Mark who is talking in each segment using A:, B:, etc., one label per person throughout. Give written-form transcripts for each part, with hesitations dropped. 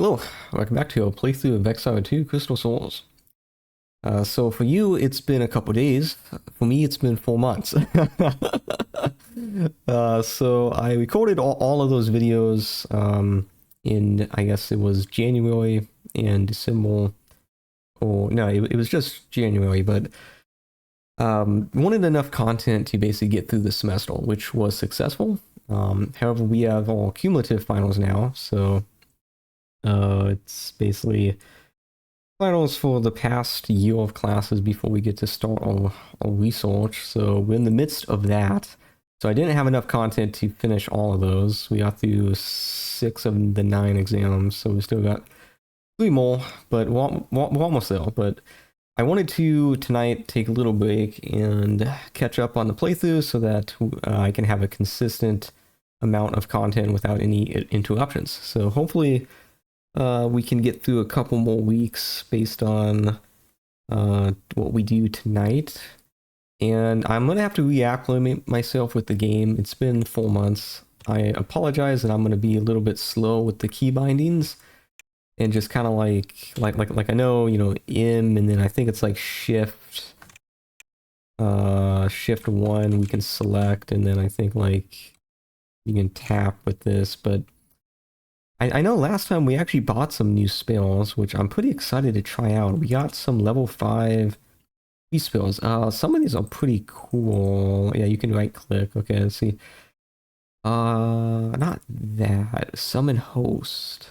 A: Hello, welcome back to a playthrough of Exile 2 Crystal Souls. So for you, it's been a couple days. For me, it's been 4 months. So I recorded all of those videos in, I guess it was January and December. Or no, it was just January, but wanted enough content to basically get through the semester, which was successful. However, we have all cumulative finals now, so it's basically finals for the past year of classes before we get to start our research. So we're in the midst of that. So I didn't have enough content to finish all of those. We got through 6 of the 9 exams, so we still got 3 more, but we're almost there. But I wanted to tonight take a little break and catch up on the playthrough so that I can have a consistent amount of content without any interruptions. So hopefully we can get through a couple more weeks based on what we do tonight. And I'm going to have to reacclimate myself with the game. It's been 4 months. I apologize that I'm going to be a little bit slow with the key bindings. And just kind of like I know, you know, M, and then I think it's like shift 1 we can select, and then I think like you can tap with this, but I know last time we actually bought some new spells, which I'm pretty excited to try out. We got some level 5 spells. Some of these are pretty cool. Yeah, you can right click. Okay, let's see. Not that. Summon host.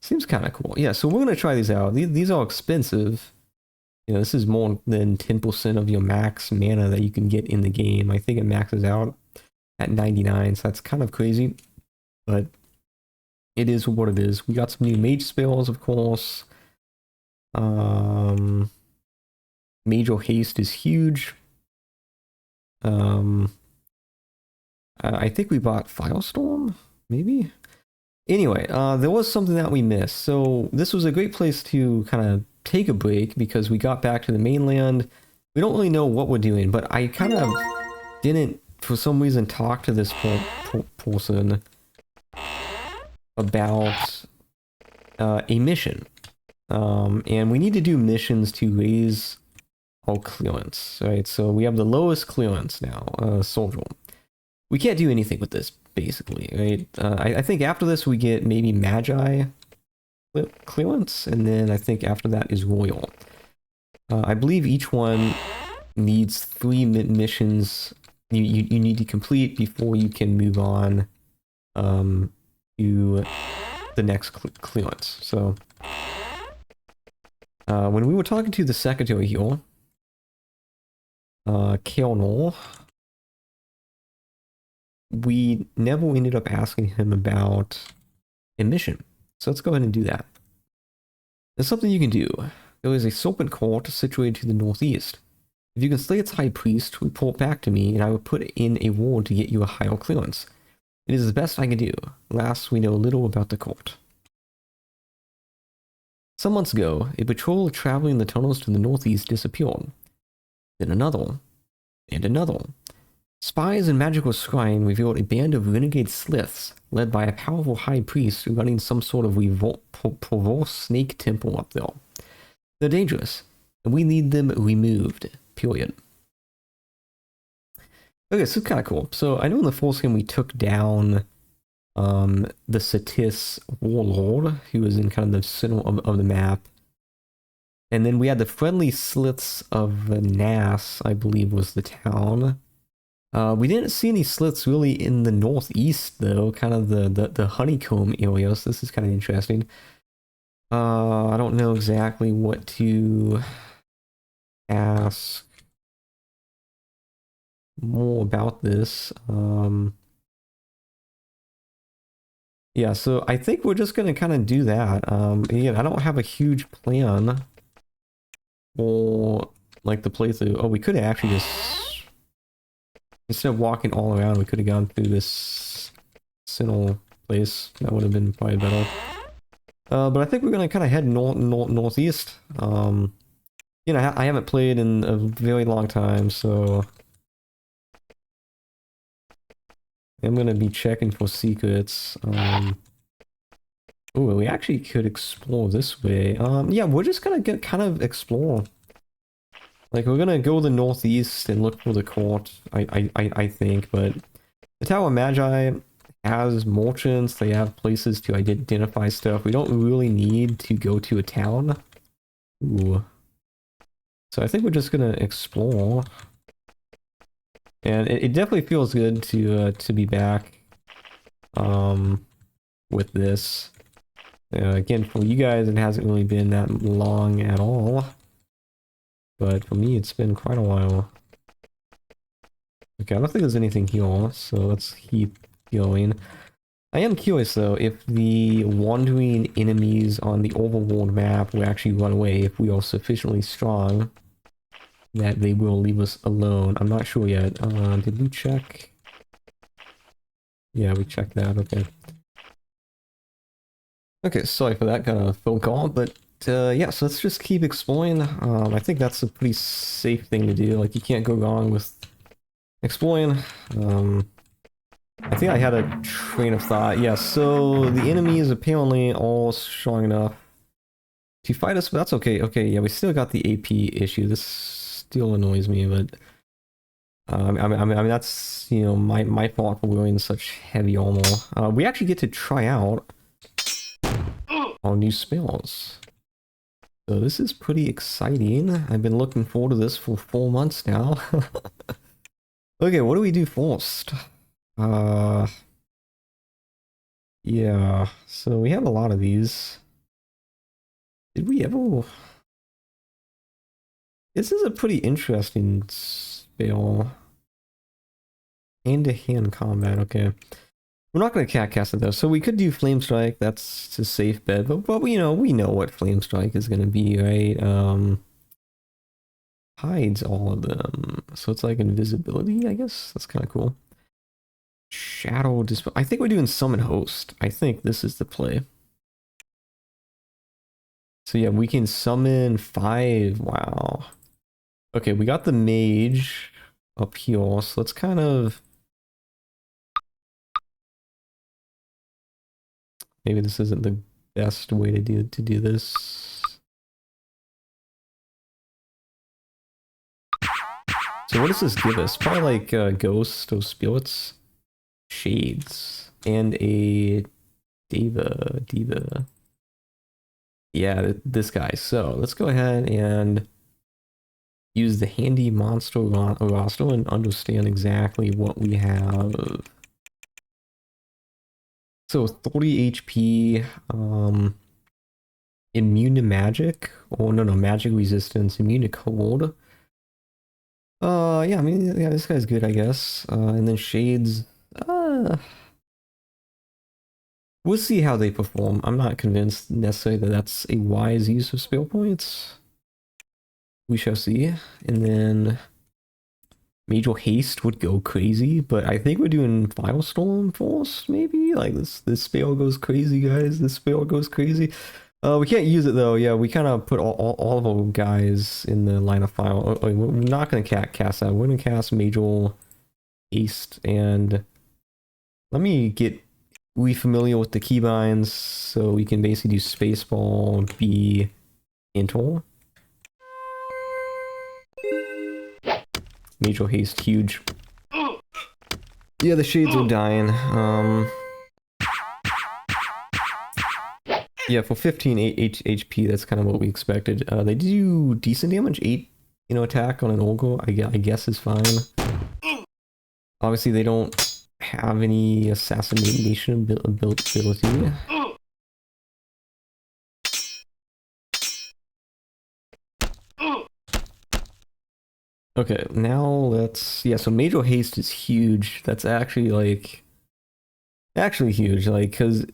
A: Seems kind of cool. Yeah, so we're going to try these out. These are expensive. You know, this is more than 10% of your max mana that you can get in the game. I think it maxes out at 99, so that's kind of crazy. But it is what it is. We got some new mage spells, of course. Major haste is huge. I think we bought Firestorm, maybe? Anyway, there was something that we missed. So this was a great place to kind of take a break because we got back to the mainland. We don't really know what we're doing, but I kind of didn't, for some reason, talk to this person about a mission. And we need to do missions to raise our clearance, right? So we have the lowest clearance now, soldier. We can't do anything with this, basically, right? I think after this we get maybe Magi clearance, and then I think after that is Royal. I believe each one needs 3 missions you need to complete before you can move on to the next clearance. So when we were talking to the secretary here, Colonel, we never ended up asking him about a mission. So let's go ahead and do that. There's something you can do. There is a serpent court situated to the northeast. If you can slay its high priest, report back to me, and I will put in a ward to get you a higher clearance. It is the best I can do. Last, we know little about the court. Some months ago, a patrol traveling the tunnels to the northeast disappeared. Then another, and another. Spies and magical scrying revealed a band of renegade sliths led by a powerful high priest running some sort of perverse snake temple up there. They're dangerous, and we need them removed, period. Okay, so it's kind of cool. So I know in the first game we took down the Satis warlord, who was in kind of the center of the map. And then we had the friendly sliths of Nass, I believe was the town. We didn't see any slits really in the northeast, though, kind of the honeycomb area, so this is kind of interesting. I don't know exactly what to ask more about this. Yeah, so I think we're just going to kind of do that. Again, I don't have a huge plan for, like, the playthrough. Oh, we could have actually just... Instead of walking all around, we could have gone through this center place. That would have been probably better. But I think we're going to kind of head northeast. You know, I haven't played in a very long time, so... I'm going to be checking for secrets. Oh, we actually could explore this way. Yeah, we're just gonna get kind of explore. Like, we're gonna go the northeast and look for the court, I think, but the Tower Magi has merchants, they have places to identify stuff. We don't really need to go to a town. Ooh. So I think we're just gonna explore. And it definitely feels good to be back with this. Again, for you guys, it hasn't really been that long at all. But for me, it's been quite a while. Okay, I don't think there's anything here, so let's keep going. I am curious, though, if the wandering enemies on the overworld map will actually run away if we are sufficiently strong that they will leave us alone. I'm not sure yet. Did we check? Yeah, we checked that, okay. Okay, sorry for that kind of phone call, but yeah, so let's just keep exploring. I think that's a pretty safe thing to do. Like, you can't go wrong with exploring. I think I had a train of thought. Yeah, so the enemies apparently all strong enough to fight us, but that's okay. Okay, yeah, we still got the AP issue. This still annoys me, but I mean that's, you know, my fault for wearing such heavy armor. We actually get to try out our new spells. So this is pretty exciting. I've been looking forward to this for 4 months now. Okay, what do we do first? Yeah, so we have a lot of these. Did we ever... This is a pretty interesting spell. Hand-to-hand combat, okay. We're not going to cast it though, so we could do Flame Strike. That's a safe bet, but you know, we know what Flame Strike is going to be, right? Hides all of them, so it's like invisibility, I guess. That's kind of cool. Shadow Dispel. I think we're doing Summon Host. I think this is the play. So yeah, we can summon 5. Wow. Okay, we got the mage up here, so let's kind of... Maybe this isn't the best way to do this. So what does this give us? Probably like ghost or spirits, shades, and a diva. Yeah, this guy. So let's go ahead and use the handy monster roster and understand exactly what we have. So 30 HP, immune to magic, or no, magic resistance, immune to cold. Yeah, I mean, yeah, this guy's good, I guess. And then shades, we'll see how they perform. I'm not convinced necessarily that that's a wise use of spell points. We shall see. And then Major Haste would go crazy, but I think we're doing Firestorm Force, maybe? Like, this spell goes crazy, guys. This spell goes crazy. We can't use it, though. Yeah, we kind of put all of our guys in the line of fire. We're not going to cast that. We're going to cast Major Haste, and let me get familiar with the keybinds, so we can basically do Spaceball, B, Enter. Major Haste, huge. Yeah, the shades are dying. Yeah, for 15 HP, that's kind of what we expected. They do decent damage, 8, you know, attack on an Olgo, I guess is fine. Obviously, they don't have any assassination ability. Okay, now let's... Yeah, so Major Haste is huge. That's actually, like... Actually huge, like, because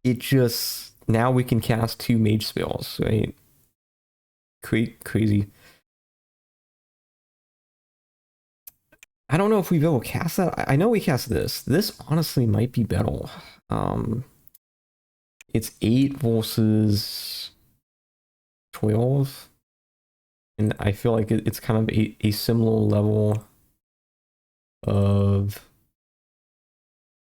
A: it just... Now we can cast 2 mage spells, right? Crazy. I don't know if we've ever cast that. I know we cast this. This honestly might be better. It's 8 versus 12. And I feel like it's kind of a similar level of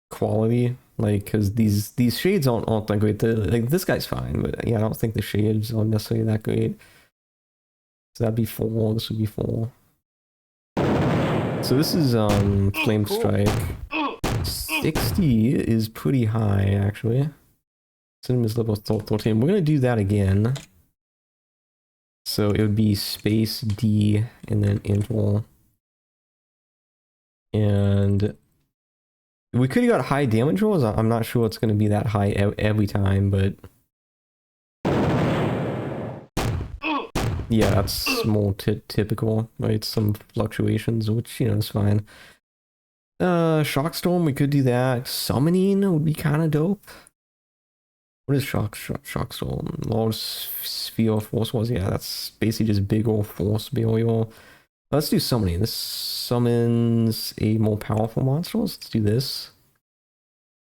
A: quality. Like, because these shades aren't that great. Like, this guy's fine, but yeah, I don't think the shades are necessarily that great. So that'd be 4. This would be 4. So this is Flame Strike. 60 is pretty high, actually. Cinema's level 13. We're gonna do that again. So it would be space D and then interval. And we could have got high damage rolls. I'm not sure it's gonna be that high every time, but yeah, that's more typical, right? Some fluctuations, which, you know, is fine. Shockstorm, we could do that. Summoning would be kind of dope. What is Shockstorm? Large sphere of force was? Yeah, that's basically just big old force barrier. Let's do summoning. This summons a more powerful monster. Let's do this.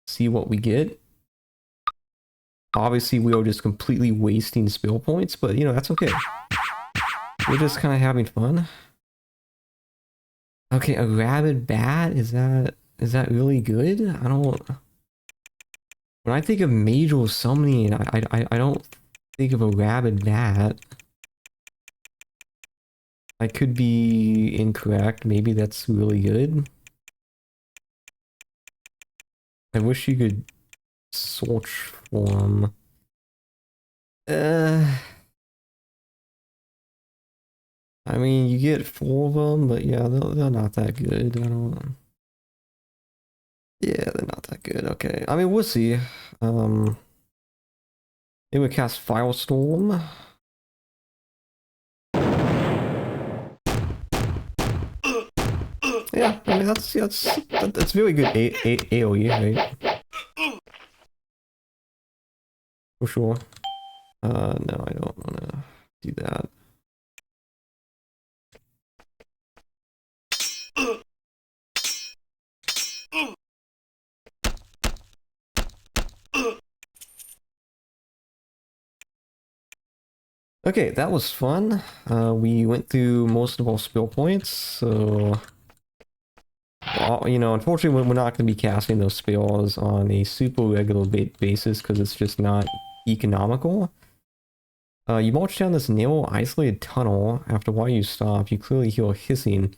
A: See what we get. Obviously, we are just completely wasting spell points, but, you know, that's okay. We're just kind of having fun. Okay, a rabid bat? Is that really good? I don't... When I think of major summoning, I don't think of a rabid bat. I could be incorrect. Maybe that's really good. I wish you could search for them. I mean, you get 4 of them, but yeah, they're not that good. I don't... Yeah, they're not that good. Okay. I mean, we'll see. It would cast Firestorm. Yeah, I mean, that's very good AoE, right? For sure. No, I don't want to do that. Okay, that was fun. We went through most of our skill points, so... Well, you know, unfortunately, we're not going to be casting those spells on a super regular basis because it's just not economical. You march down this narrow, isolated tunnel. After a while you stop, you clearly hear hissing. It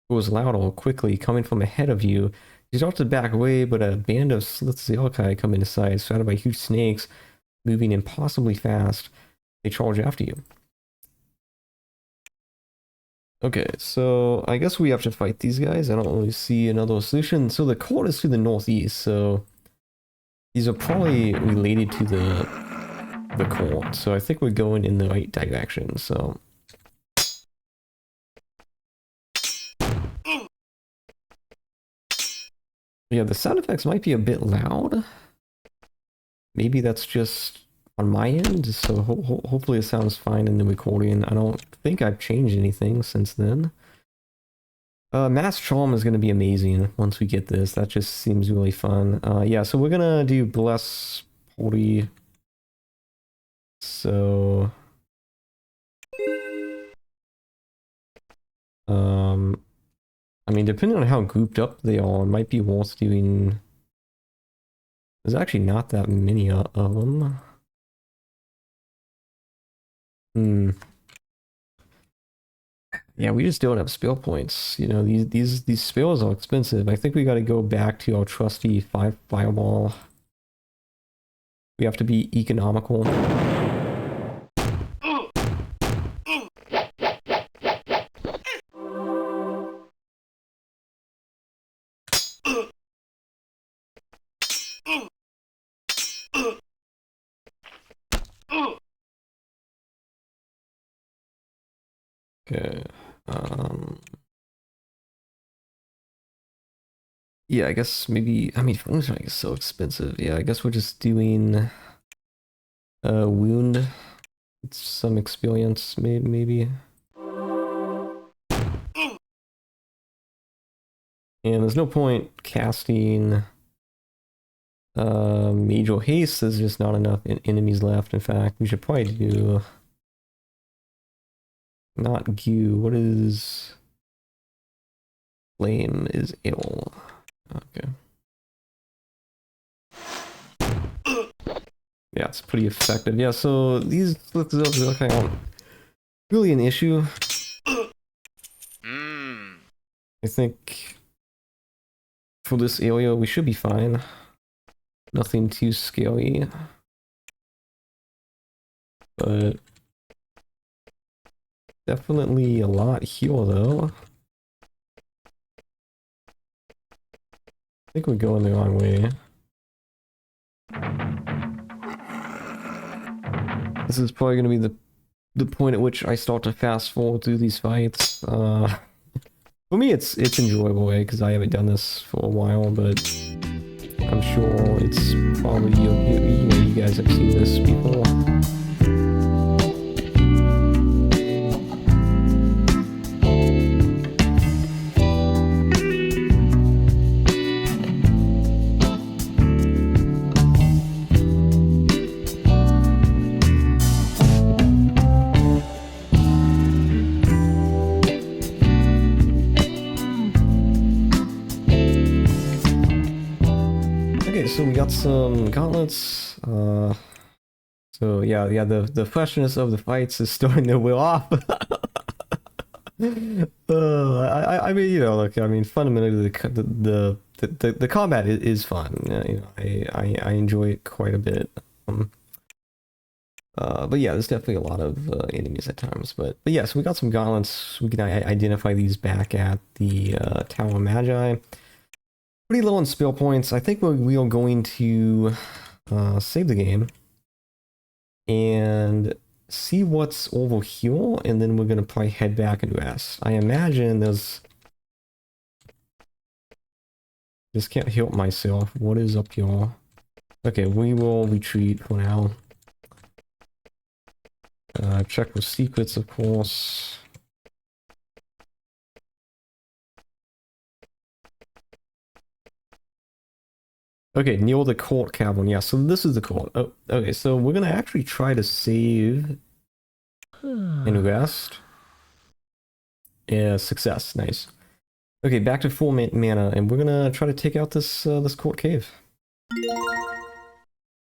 A: grows louder, quickly, coming from ahead of you. You start to back away, but a band of Slitzelkai come into sight, surrounded by huge snakes, moving impossibly fast. They charge after you. Okay, so I guess we have to fight these guys. I don't really see another solution. So the court is to the northeast, so these are probably related to the court. So I think we're going in the right direction, so... Yeah, the sound effects might be a bit loud. Maybe that's just on my end, so hopefully it sounds fine in the recording. I don't think I've changed anything since then. Mass Charm is going to be amazing once we get this. That just seems really fun. Yeah, so we're going to do Bless Party. So... I mean, depending on how grouped up they are, it might be worth doing... There's actually not that many of them. Yeah, we just don't have spell points. You know, these spells are expensive. I think we got to go back to our trusty fireball. We have to be economical. Okay. Yeah, I guess maybe, I mean, Flame Strike is so expensive. Yeah, I guess we're just doing Wound. It's some experience, maybe. And there's no point casting Major Haste. There's just not enough enemies left. In fact, we should probably do... Not Goo. What is... Flame is ill. Okay. Yeah, it's pretty effective. Yeah, so these look like really an issue. I think for this area we should be fine. Nothing too scary. But definitely a lot here though. I think we're going the wrong way. This is probably going to be the point at which I start to fast forward through these fights. For me, it's enjoyable, because I haven't done this for a while, but I'm sure it's probably you guys have seen this before. So we got some gauntlets. So yeah, the freshness of the fights is starting to wear off. I mean, look, I mean, fundamentally the combat is fun. I enjoy it quite a bit. But yeah, there's definitely a lot of enemies at times. But yeah, so we got some gauntlets. We can identify these back at the Tower Magi. Pretty low on spell points. I think we are going to save the game and see what's over here, and then we're going to probably head back and rest. I imagine there's... Just can't help myself. What is up here? Okay, we will retreat for now. Check for secrets, of course. Okay, near the court cavern. Yeah, so this is the court. Oh, okay, so we're gonna actually try to save and rest. Yeah, success. Nice. Okay, back to full mana, and we're gonna try to take out this this court cave.